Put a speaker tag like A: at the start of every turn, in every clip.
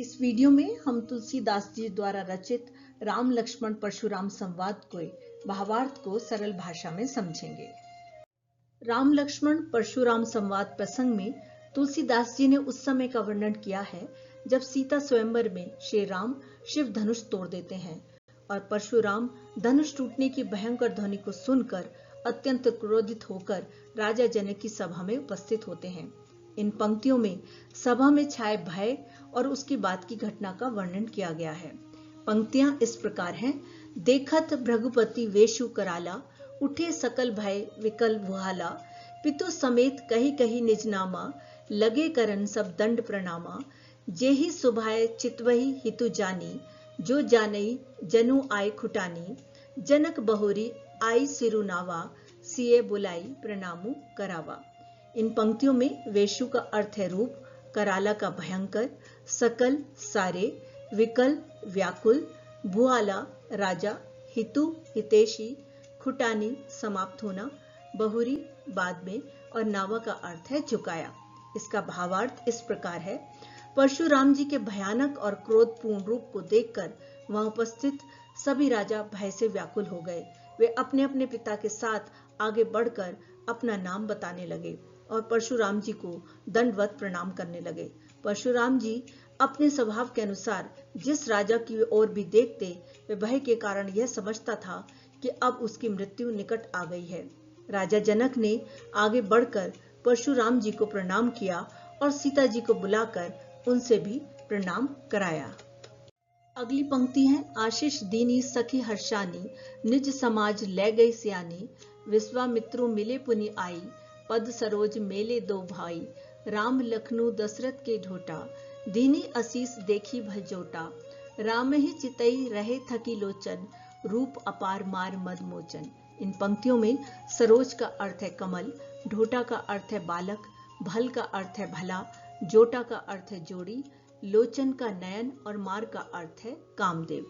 A: इस वीडियो में हम तुलसीदास जी द्वारा रचित राम लक्ष्मण परशुराम संवाद के भावार्थ को सरल भाषा में समझेंगे। राम लक्ष्मण परशुराम संवाद प्रसंग में तुलसीदास जी ने उस समय का वर्णन किया है जब सीता स्वयंवर में श्री राम शिव धनुष तोड़ देते हैं और परशुराम धनुष टूटने की भयंकर ध्वनि को सुनकर अत्यंत क्रोधित होकर राजा जनक की सभा में उपस्थित होते हैं। इन पंक्तियों में सभा में छाए भय और उसके बाद की घटना का वर्णन किया गया है। पंक्तियां इस प्रकार हैं। देखत भृगुपति वेशु कराला, उठे सकल भय विकल भुहाला, पितु समेत कही कही निज नामा, लगे करन सब दंड प्रणामा, जेहि सुभाय चितवही हितु जानी, जो जानई जनु आय खुटानी, जनक बहुरी आई सिरुनावा, सिए बुलाई प्रणामु करावा। इन पंक्तियों में वेशु का अर्थ है रूप, कराला का भयंकर, सकल सारे, विकल व्याकुल, भुआला राजा, हितु हितेशी, खुटानी समाप्त होना, बहुरी बाद में और नावा का अर्थ है झुकाया। इसका भावार्थ इस प्रकार है। परशुराम जी के भयानक और क्रोधपूर्ण रूप को देखकर वहां उपस्थित सभी राजा भय से व्याकुल हो गए। वे अपने अपने पिता के साथ आगे बढ़कर अपना नाम बताने लगे और परशुराम जी को दंडवत प्रणाम करने लगे। परशुराम जी अपने स्वभाव के अनुसार जिस राजा की ओर भी देखते वे भय के कारण यह समझता था कि अब उसकी मृत्यु निकट आ गई है। राजा जनक ने आगे बढ़कर परशुराम जी को प्रणाम किया और सीता जी को बुलाकर उनसे भी प्रणाम कराया। अगली पंक्ति है। आशीष दीनी सखी हर्षानी, निज समाज ले गई सियानी, विश्वामित्रु मिले पुनि आई, पद सरोज मेले दो भाई, राम लखनऊ दशरथ के ढोटा, दीनी असीस देखी भजोटा, राम ही चितई रहे थकी लोचन, रूप अपार मार मद मोचन। इन पंक्तियों में सरोज का अर्थ है कमल, ढोटा का अर्थ है बालक, भल का अर्थ है भला, जोटा का अर्थ है जोड़ी, लोचन का नयन और मार का अर्थ है कामदेव।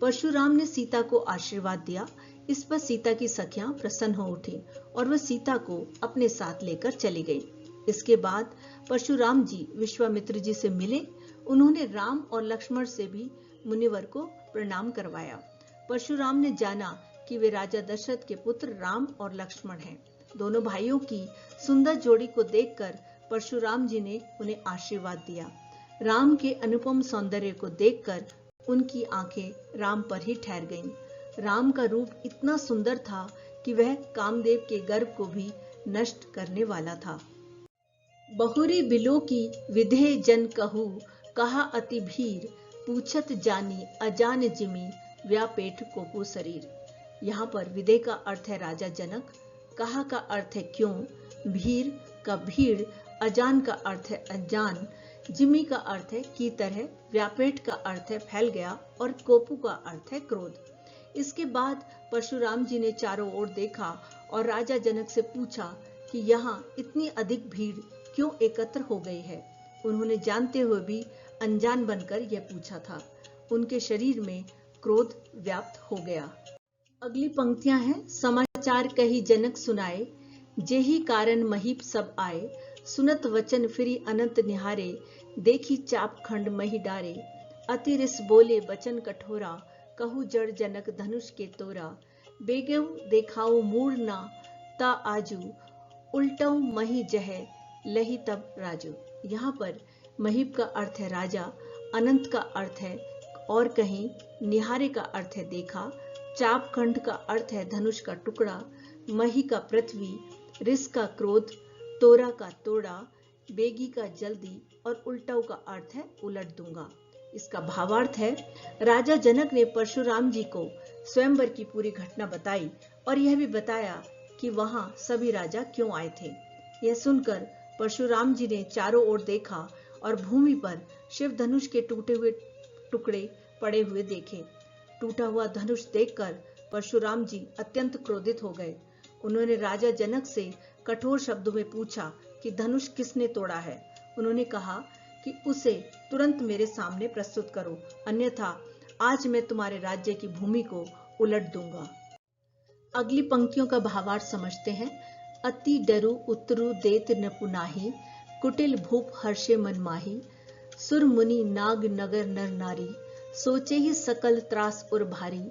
A: परशुराम ने सीता को आशीर्वाद दिया। इस पर सीता की सखियां प्रसन्न हो उठी और वह सीता को अपने साथ लेकर चली गई। इसके बाद परशुराम जी विश्वामित्र जी से मिले। उन्होंने राम और लक्ष्मण से भी मुनिवर को प्रणाम करवाया। परशुराम ने जाना कि वे राजा दशरथ के पुत्र राम और लक्ष्मण हैं। दोनों भाइयों की सुंदर जोड़ी को देखकर परशुराम जी ने उन्हें आशीर्वाद दिया। राम के अनुपम सौंदर्य को देखकर उनकी आंखें राम पर ही ठहर गईं। राम का रूप इतना सुंदर था कि वह कामदेव के गर्व को भी नष्ट करने वाला था। बहुरी बिलो की विधे जन कहू, कहा अति भीर, पूछत जानी अजान जिमी, व्यापेट कोपु शरीर। यहाँ पर विधे का अर्थ है राजा जनक, कहा का अर्थ है क्यों, भीर का भीड़, अजान का अर्थ है अनजान, जिमी का अर्थ है की तरह, व्यापेट का अर्थ है फैल गया और कोपु का अर्थ है क्रोध। इसके बाद परशुराम जी ने चारों ओर देखा और राजा जनक से पूछा कि यहाँ इतनी अधिक भीड़ क्यों एकत्र हो गई है। उन्होंने जानते हुए भी अनजान बनकर यह पूछा था। उनके शरीर में क्रोध व्याप्त हो गया। अगली पंक्तियां हैं। समाचार कही जनक सुनाए, जेहि कारण महीप सब आए, सुनत वचन फिरी अनंत निहारे, देखी चाप खंड मही डारे, अति रिस बोले बचन कठोरा, कहू जड़ जनक धनुष के तोरा, बेगेऊ देखाओ मूड ना ता आजू, उल्टऊ मही जह लही तब राजू। यहाँ पर महीप का अर्थ है राजा, अनंत का अर्थ है और कहीं, निहारे का अर्थ है देखा, चाप खंड का अर्थ है धनुष का टुकड़ा, मही का पृथ्वी, रिस का क्रोध, तोरा का तोड़ा, बेगी का जल्दी और उल्टाऊ का अर्थ है उलट दूंगा। इसका भावार्थ है राजा जनक ने परशुराम जी को स्वयंवर की पूरी घटना बताई और यह भी बताया कि वहां सभी राजा क्यों आए थे। यह सुनकर परशुराम जी ने चारों ओर देखा और भूमि पर शिव धनुष के टूटे हुए टुकड़े पड़े हुए देखे। टूटा हुआ धनुष देखकर परशुराम जी अत्यंत क्रोधित हो गए। उन्होंने राजा जनक से कठोर शब्दों में पूछा कि धनुष किसने तोड़ा है। उन्होंने कहा कि उसे तुरंत मेरे सामने प्रस्तुत करो, अन्यथा आज मैं तुम्हारे राज्य की भूमि को उलट दूंगा। अगली पंक्तियों का भावार्थ समझते हैं। अति डरु उतरु देत न पुनाही, कुटिल भूप हर्षे मन माही, सुर मुनि नाग नगर नर नारी, सोचे ही सकल त्रास उर भारी,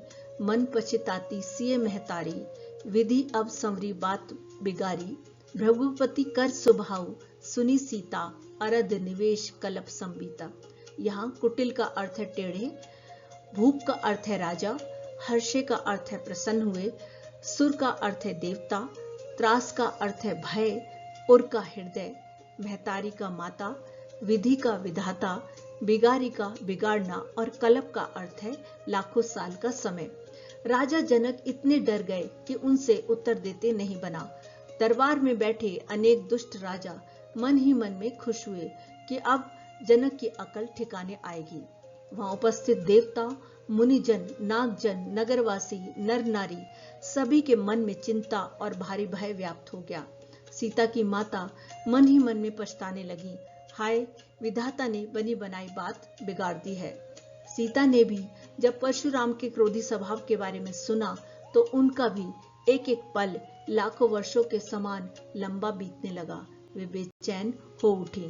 A: मन पछताती सिय महतारी, विधि अब संवरी बात बिगारी, भृगुपति कर सुभाऊ, सुनी सीता, अरद निवेश कलप संबीता। यहाँ कुटिल का अर्थ है टेढ़े, भूप का अर्थ है राजा, हर्षे का अर्थ है प्रसन्न हुए, सुर का अर्थ है देवता, त्रास का अर्थ है भय, उर का हृदय, महतारी का माता, विधि का विधाता, बिगारी का बिगाड़ना और कलप का अर्थ है लाखों साल का समय। राजा जनक इतने डर गए कि उनसे उत्तर देते नहीं बना। दरबार में बैठे अनेक दुष्ट राजा मन ही मन में खुश हुए कि अब जनक की अकल ठिकाने आएगी। वहां उपस्थित देवता, मुनिजन, नागजन, नगरवासी, नर नारी सभी के मन में चिंता और भारी भय व्याप्त हो गया। सीता की माता मन ही मन में पछताने लगी, हाय विधाता ने बनी बनाई बात बिगाड़ दी है। सीता ने भी जब परशुराम के क्रोधी स्वभाव के बारे में सुना तो उनका भी एक एक पल लाखों वर्षों के समान लंबा बीतने लगा। वे बेचैन हो उठी।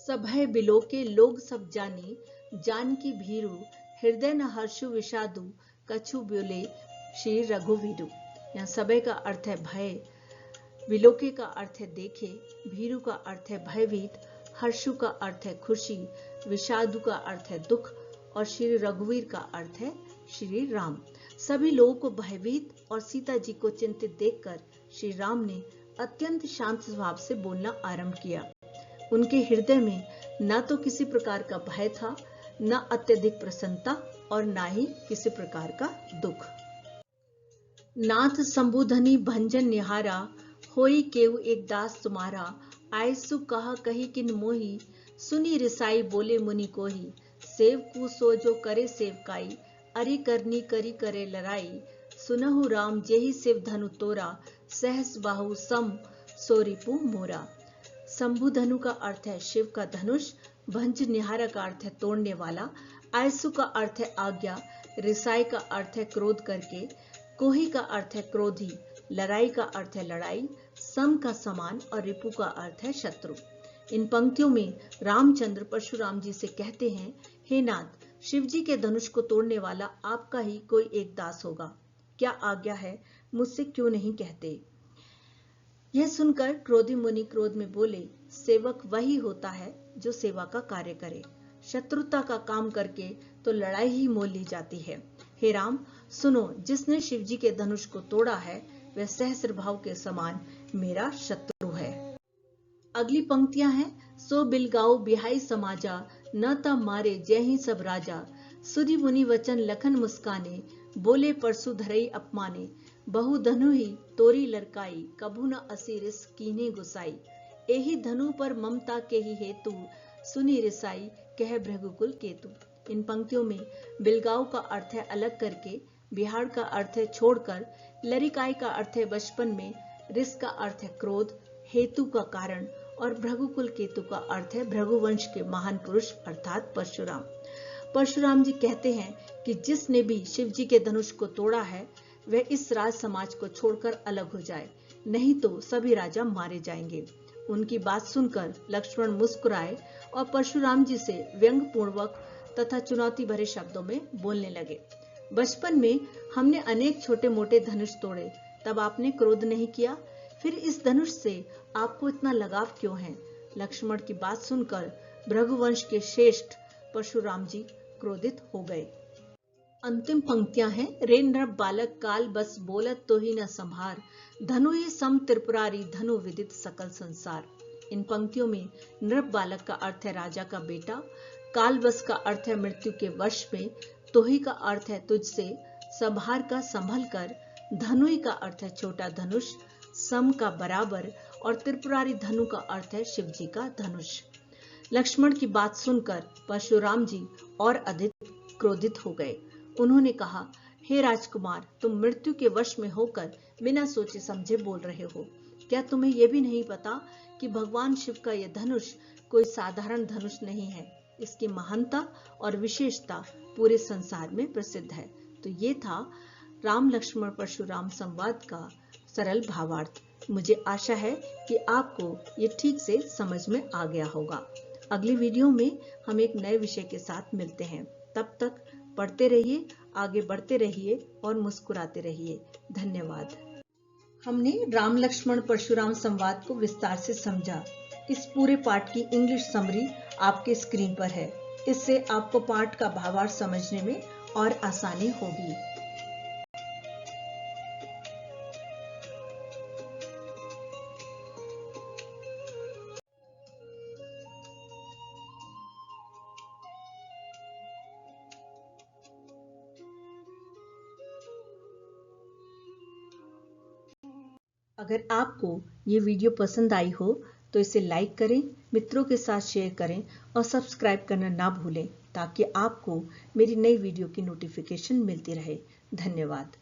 A: सभय बिलो के लोग सब जानी, जान की भीरु, हृदय न हर्षु विषादु, कछु बोले श्री रघुवीरु। यहाँ सभय का अर्थ है भय, विलोके का अर्थ है देखे, भीरु का अर्थ है भयभीत, हर्षु का अर्थ है खुशी, विषादु का अर्थ है दुख और श्री रघुवीर का अर्थ है श्री राम। सभी लोगों को भयभीत और सीता जी को चिंतित देखकर श्री राम ने अत्यंत शांत स्वभाव से बोलना आरंभ किया। उनके हृदय में न तो किसी प्रकार का भय था, न अत्यधिक प्रसन्नता और न ही किसी प्रकार का दुख। नाथ संबुधनी भंजन निहारा, होई केउ एक दास तुम्हारा, आयसु कहा कही किन मोही, सुनी रिसाई बोले मुनि कोही, सेव कु सो जो करे सेवकाई, अरि करनी करी करे लड़ाई, सुनहु राम जेहि शिव धनु तोरा, सहस बाहु सम सोरिपु मोरा। शंभु धनु का अर्थ है शिव का धनुष, भंज निहारा का अर्थ है तोड़ने वाला, आयसु का अर्थ है आज्ञा, रिसाई का अर्थ है क्रोध करके, कोही का अर्थ है क्रोधी, लड़ाई का अर्थ है लड़ाई, सम का समान और रिपु का अर्थ है शत्रु। इन पंक्तियों में रामचंद्र परशुराम जी से कहते हैं, हे नाथ, शिव जी के धनुष को तोड़ने वाला आपका ही कोई एक दास होगा, क्या आज्ञा है, मुझसे क्यों नहीं कहते। यह सुनकर क्रोधी मुनि क्रोध में बोले, सेवक वही होता है जो सेवा का कार्य करे, शत्रुता का काम करके तो लड़ाई ही मोल ली जाती है। हे राम सुनो, जिसने शिव जी के धनुष को तोड़ा है वह सहस्र भाव के समान मेरा शत्रु है। अगली पंक्तियां हैं, सो बिलगाओ बिहाई समाजा, न ता मारे जय ही सब राजा, सुधि मुनि वचन लखन मुस्काने, बोले परसु धरई अपमाने, बहु धनु ही तोरी लड़काई, कभू न असीरिस कीने गुसाई, एही धनु पर ममता के ही हेतु, सुनी रिसाई कह भृगुकुल केतु। इन पंक्तियों में बिलगाओ का अर्थ है अलग करके, बिहार का अर्थ है छोड़कर, लरिकाई का अर्थ है बचपन में, रिस का अर्थ है क्रोध, हेतु का कारण और भृगुकुल केतु का अर्थ है भृगुवंश के महान पुरुष अर्थात परशुराम। परशुराम जी कहते हैं कि जिसने भी शिव जी के धनुष को तोड़ा है वह इस राज समाज को छोड़कर अलग हो जाए, नहीं तो सभी राजा मारे जाएंगे। उनकी बात सुनकर लक्ष्मण मुस्कुराए और परशुराम जी से व्यंग पूर्वक तथा चुनौती भरे शब्दों में बोलने लगे। बचपन में हमने अनेक छोटे मोटे धनुष तोड़े, तब आपने क्रोध नहीं किया, फिर इस धनुष से आपको इतना लगाव क्यों है। लक्ष्मण की बात सुनकर भृगुवंश के श्रेष्ठ परशुराम जी क्रोधित हो गए। अंतिम पंक्तियां हैं, रे नृप बालक काल बस बोलत तो ही न संभार, धनु ही सम त्रिपुरारी धनु विदित सकल संसार। इन पंक्तियों में नृप बालक का अर्थ है राजा का बेटा, काल बस का अर्थ है मृत्यु के वश में, तोही का अर्थ है तुझसे, संभार का संभल कर, धनुई का अर्थ है छोटा धनुष, सम का बराबर और त्रिपुरारी धनु का अर्थ है शिव जी का धनुष। लक्ष्मण की बात सुनकर परशुराम जी और अधिक क्रोधित हो गए। उन्होंने कहा, हे राजकुमार, तुम मृत्यु के वश में होकर बिना सोचे समझे बोल रहे हो। क्या तुम्हें यह भी नहीं पता कि भगवान शिव का यह धनुष कोई साधारण धनुष नहीं है, इसकी महानता और विशेषता पूरे संसार में प्रसिद्ध है। तो ये था राम लक्ष्मण परशुराम संवाद का सरल भावार्थ। मुझे आशा है कि आपको ये ठीक से समझ में आ गया होगा। अगली वीडियो में हम एक नए विषय के साथ मिलते हैं। तब तक पढ़ते रहिए, आगे बढ़ते रहिए और मुस्कुराते रहिए। धन्यवाद। हमने राम लक्ष्मण परशुराम संवाद को विस्तार से समझा। इस पूरे पाठ की इंग्लिश समरी आपके स्क्रीन पर है। इससे आपको पाठ का भावार्थ समझने में और आसानी होगी। अगर आपको ये वीडियो पसंद आई हो तो इसे लाइक करें, मित्रों के साथ शेयर करें और सब्सक्राइब करना ना भूलें ताकि आपको मेरी नई वीडियो की नोटिफिकेशन मिलती रहे। धन्यवाद।